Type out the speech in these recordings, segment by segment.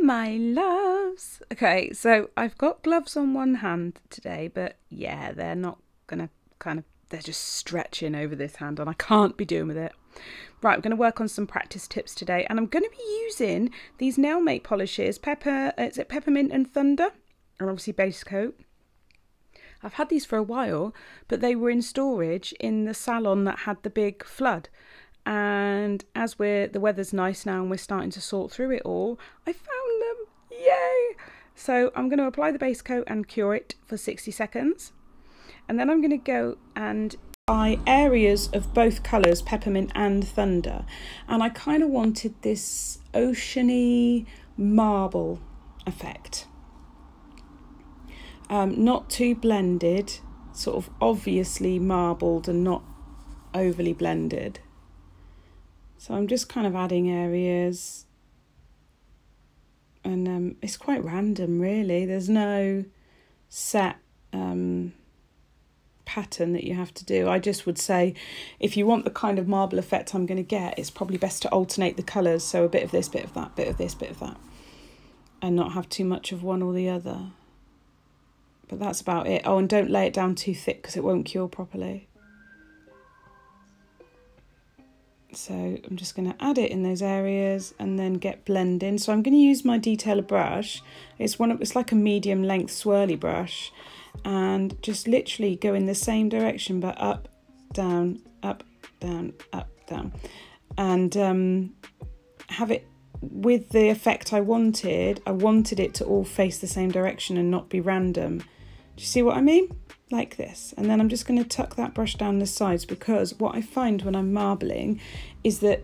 my loves. Okay, so I've got gloves on one hand today, but yeah, they're not gonna they're just stretching over this hand and I can't be doing with it. Right, we're going to work on some practice tips today, and I'm going to be using these Nailmate polishes, Peppermint and Thunder, and obviously base coat. I've had these for a while, but they were in storage in the salon that had the big flood. And as the weather's nice now and we're starting to sort through it all, I found them. Yay! So I'm going to apply the base coat and cure it for 60 seconds. And then I'm going to go and apply areas of both colours, Peppermint and Thunder. And I kind of wanted this oceany marble effect. Not too blended, sort of obviously marbled and not overly blended. So I'm just kind of adding areas, and it's quite random really. There's no set pattern that you have to do. I just would say if you want the kind of marble effect I'm going to get, it's probably best to alternate the colours, so a bit of this, bit of that, bit of this, bit of that, and not have too much of one or the other. But that's about it. Oh, and don't lay it down too thick because it won't cure properly. So I'm just going to add it in those areas and then get blending. So I'm going to use my detailer brush. It's like a medium length swirly brush, and just literally go in the same direction but up, down, up, down, up, down, and have it with the effect I wanted. I wanted it to all face the same direction and not be random. Do you see what I mean? Like this. And then I'm just going to tuck that brush down the sides, because what I find when I'm marbling is that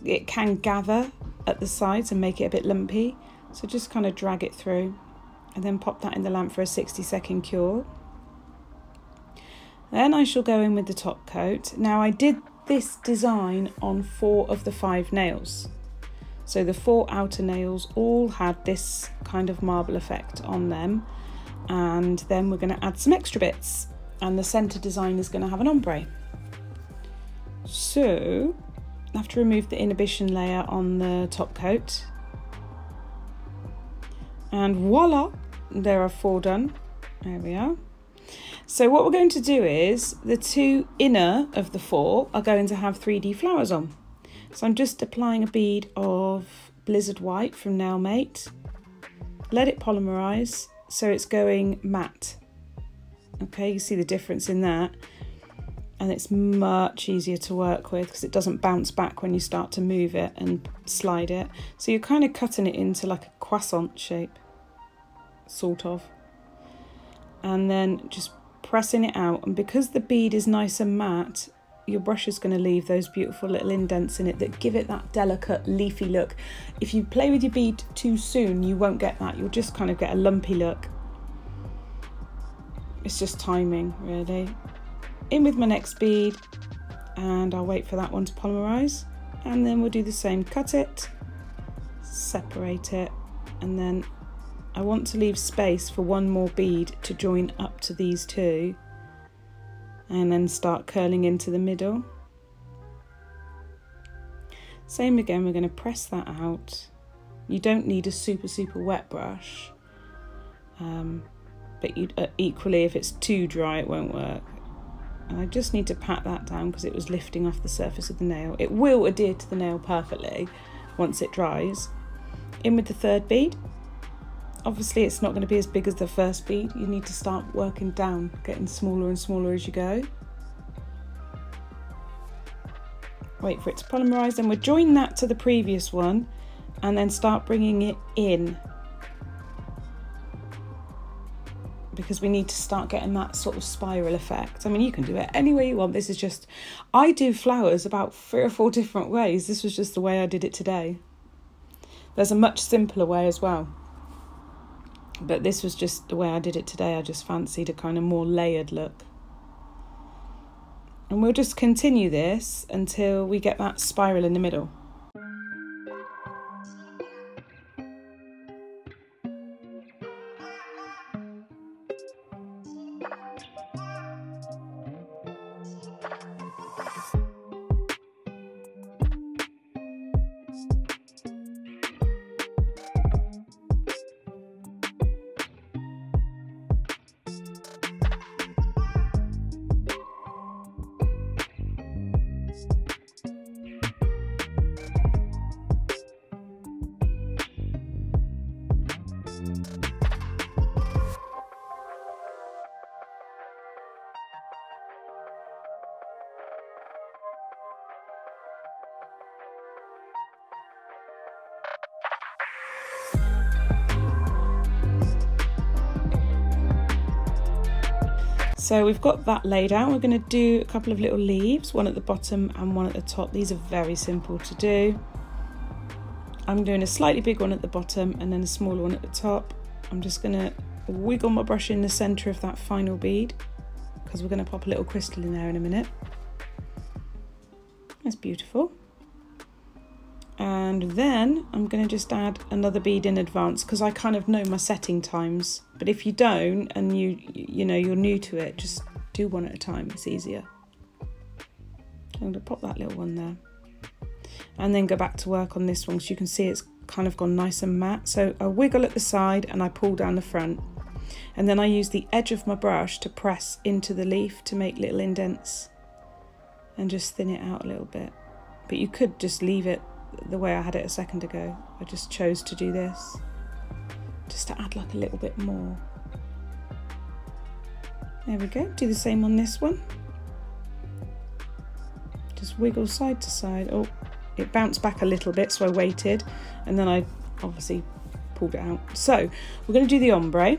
it can gather at the sides and make it a bit lumpy. So just kind of drag it through and then pop that in the lamp for a 60-second cure. Then I shall go in with the top coat. Now I did this design on 4 of the 5 nails. So the 4 outer nails all had this kind of marble effect on them. And then we're going to add some extra bits, and the centre design is going to have an ombre. So I have to remove the inhibition layer on the top coat, and voila, there are 4 done. There we are. So what we're going to do is the 2 inner of the 4 are going to have 3D flowers on. So I'm just applying a bead of Blizzard White from Nailmate, let it polymerise so it's going matte. Okay, you see the difference in that, and it's much easier to work with because it doesn't bounce back when you start to move it and slide it. So you're kind of cutting it into like a croissant shape, sort of, and then just pressing it out. And because the bead is nice and matte, your brush is going to leave those beautiful little indents in it that give it that delicate leafy look. If you play with your bead too soon, you won't get that. You'll just kind of get a lumpy look. It's just timing, really. In with my next bead, and I'll wait for that one to polymerize, and then we'll do the same. Cut it, separate it, and then I want to leave space for one more bead to join up to these 2, and then start curling into the middle. Same again, we're going to press that out. You don't need a super wet brush, but equally if it's too dry it won't work. And I just need to pat that down because it was lifting off the surface of the nail. It will adhere to the nail perfectly once it dries. In with the 3rd bead. Obviously it's not going to be as big as the 1st bead. You need to start working down, getting smaller and smaller as you go. Wait for it to polymerise, and we'll join that to the previous one and then start bringing it in, because we need to start getting that sort of spiral effect. I mean, you can do it any way you want. This is just, I do flowers about 3 or 4 different ways. This was just the way I did it today. There's a much simpler way as well, but this was just the way I did it today. I just fancied a kind of more layered look. And we'll just continue this until we get that spiral in the middle. So we've got that laid out. We're going to do a couple of little leaves, one at the bottom and one at the top. These are very simple to do. I'm doing a slightly big one at the bottom and then a smaller one at the top. I'm just going to wiggle my brush in the centre of that final bead because we're going to pop a little crystal in there in a minute. That's beautiful. And then I'm going to just add another bead in advance because I kind of know my setting times. But if you don't and you know you're new to it, just do one at a time. It's easier. I'm going to pop that little one there. And then go back to work on this one so you can see it's kind of gone nice and matte. So I wiggle at the side and I pull down the front. And then I use the edge of my brush to press into the leaf to make little indents and just thin it out a little bit. But you could just leave it the way I had it a second ago. I just chose to do this just to add like a little bit more. There we go. Do the same on this one. Just wiggle side to side. Oh, it bounced back a little bit, so I waited and then I obviously pulled it out. So we're going to do the ombre.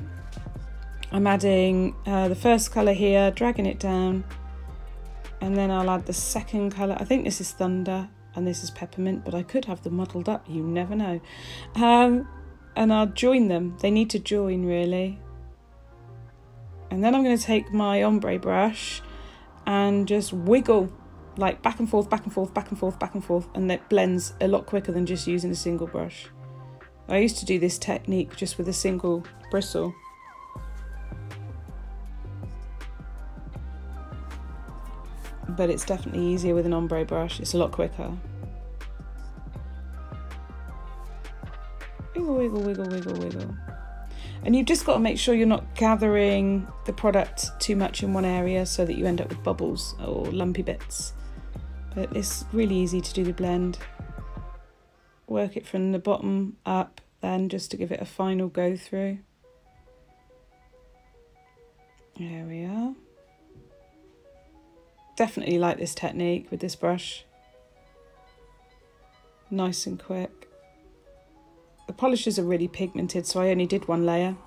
I'm adding the first colour here, dragging it down, and then I'll add the second colour. I think this is Thunder and this is Peppermint, but I could have them muddled up, you never know. And I'll join them. They need to join really. And then I'm going to take my ombre brush and just wiggle like back and forth, back and forth, back and forth, back and forth, and that blends a lot quicker than just using a single brush. I used to do this technique just with a single bristle. But it's definitely easier with an ombre brush. It's a lot quicker. Wiggle, wiggle, wiggle, wiggle, wiggle. And you've just got to make sure you're not gathering the product too much in one area so that you end up with bubbles or lumpy bits. But it's really easy to do the blend. Work it from the bottom up then just to give it a final go through. There we are. Definitely like this technique with this brush. Nice and quick. The polishes are really pigmented, so I only did one layer.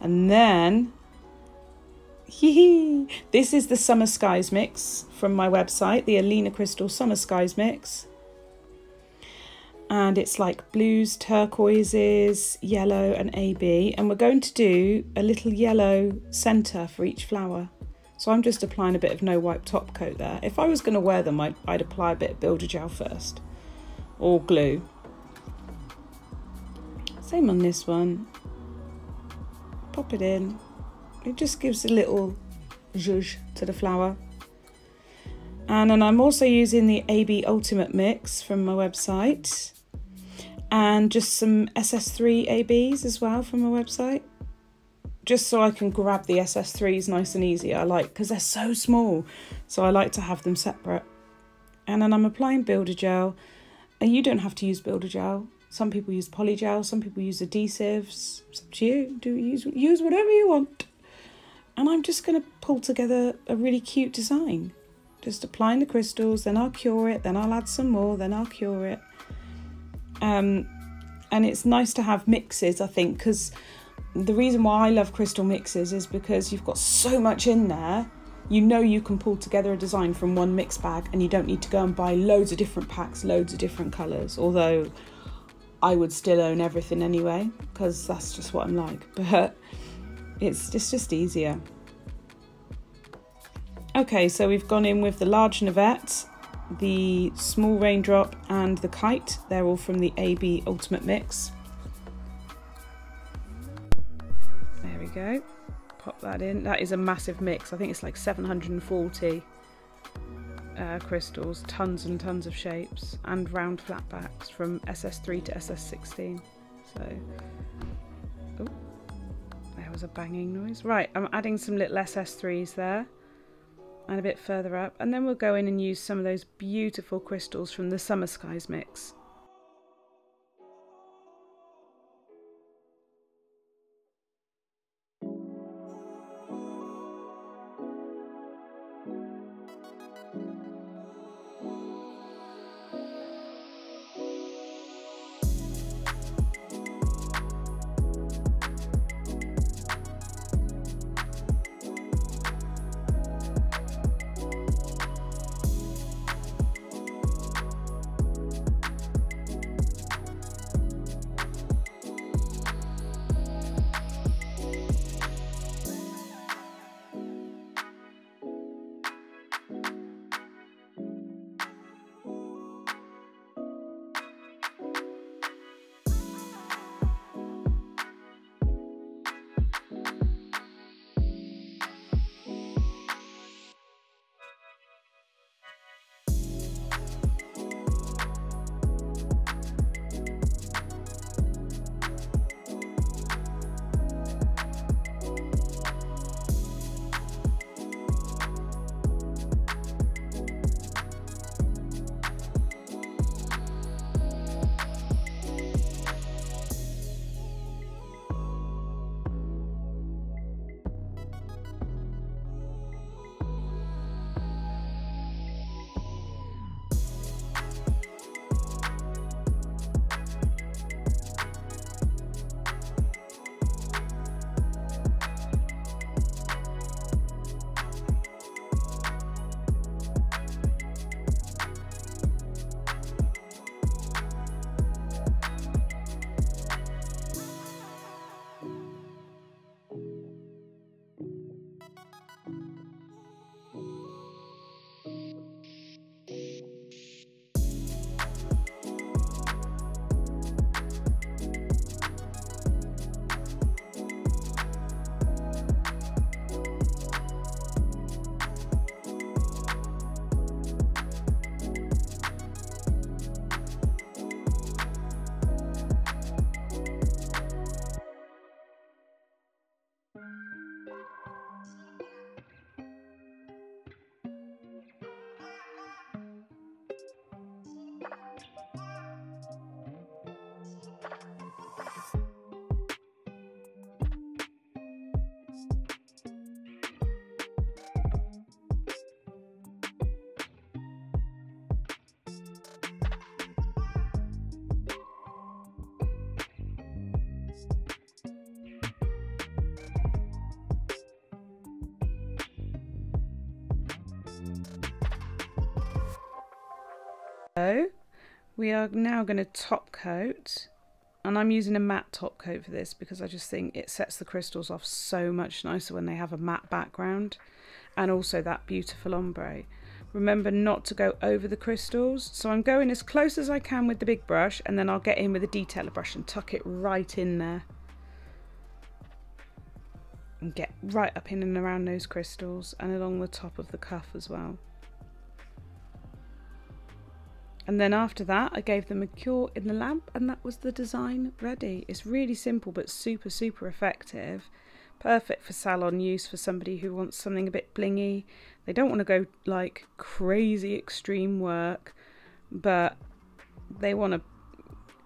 And then, this is the Summer Skies mix from my website, the Alina Crystal Summer Skies mix. And it's like blues, turquoises, yellow and AB. And we're going to do a little yellow centre for each flower. So I'm just applying a bit of no wipe top coat there. If I was going to wear them, I'd apply a bit of builder gel first, or glue. Same on this one. Pop it in. It just gives a little zhuzh to the flower. And then I'm also using the AB Ultimate Mix from my website. And just some SS3 ABs as well from my website. Just so I can grab the SS3s nice and easy. I like, because they're so small, so I like to have them separate. And then I'm applying builder gel, and you don't have to use builder gel. Some people use polygel, some people use adhesives. It's up to you. Use whatever you want. And I'm just going to pull together a really cute design. Just applying the crystals, then I'll cure it, then I'll add some more, then I'll cure it. And it's nice to have mixes, I think, because the reason why I love crystal mixes is because you've got so much in there. You know you can pull together a design from one mix bag and you don't need to go and buy loads of different packs, loads of different colours. Although I would still own everything anyway, because that's just what I'm like. But it's just easier. Okay, so we've gone in with the large Navette, the small raindrop and the kite. They're all from the AB Ultimate Mix. There we go. Pop that in. That is a massive mix. I think it's like 740 crystals, tons and tons of shapes, and round flat backs from SS3 to SS16. So, oh, there was a banging noise. Right, I'm adding some little SS3s there, and a bit further up, and then we'll go in and use some of those beautiful crystals from the Summer Skies mix. So we are now going to top coat, and I'm using a matte top coat for this because I just think it sets the crystals off so much nicer when they have a matte background, and also that beautiful ombre. Remember not to go over the crystals, so I'm going as close as I can with the big brush, and then I'll get in with a detailer brush and tuck it right in there. And get right up in and around those crystals and along the top of the cuff as well. And then after that I gave them a cure in the lamp, and that was the design ready. It's really simple but super, super effective. Perfect for salon use for somebody who wants something a bit blingy. They don't want to go like crazy extreme work, but they want to,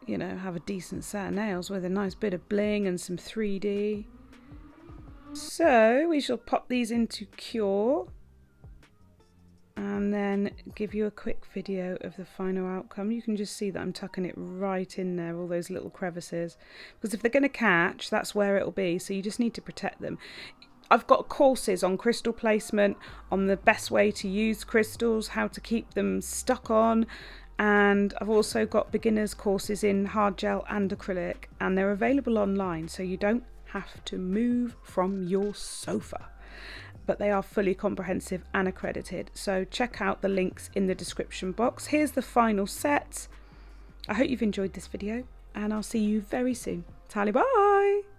you know, have a decent set of nails with a nice bit of bling and some 3D. So we shall pop these into cure and then give you a quick video of the final outcome. You can just see that I'm tucking it right in there, all those little crevices, because if they're going to catch, that's where it'll be, so you just need to protect them. I've got courses on crystal placement, on the best way to use crystals, how to keep them stuck on, and I've also got beginners courses in hard gel and acrylic, and they're available online, so you don't have to move from your sofa. But they are fully comprehensive and accredited, so check out the links in the description box. Here's the final set. I hope you've enjoyed this video, and I'll see you very soon. Tally bye!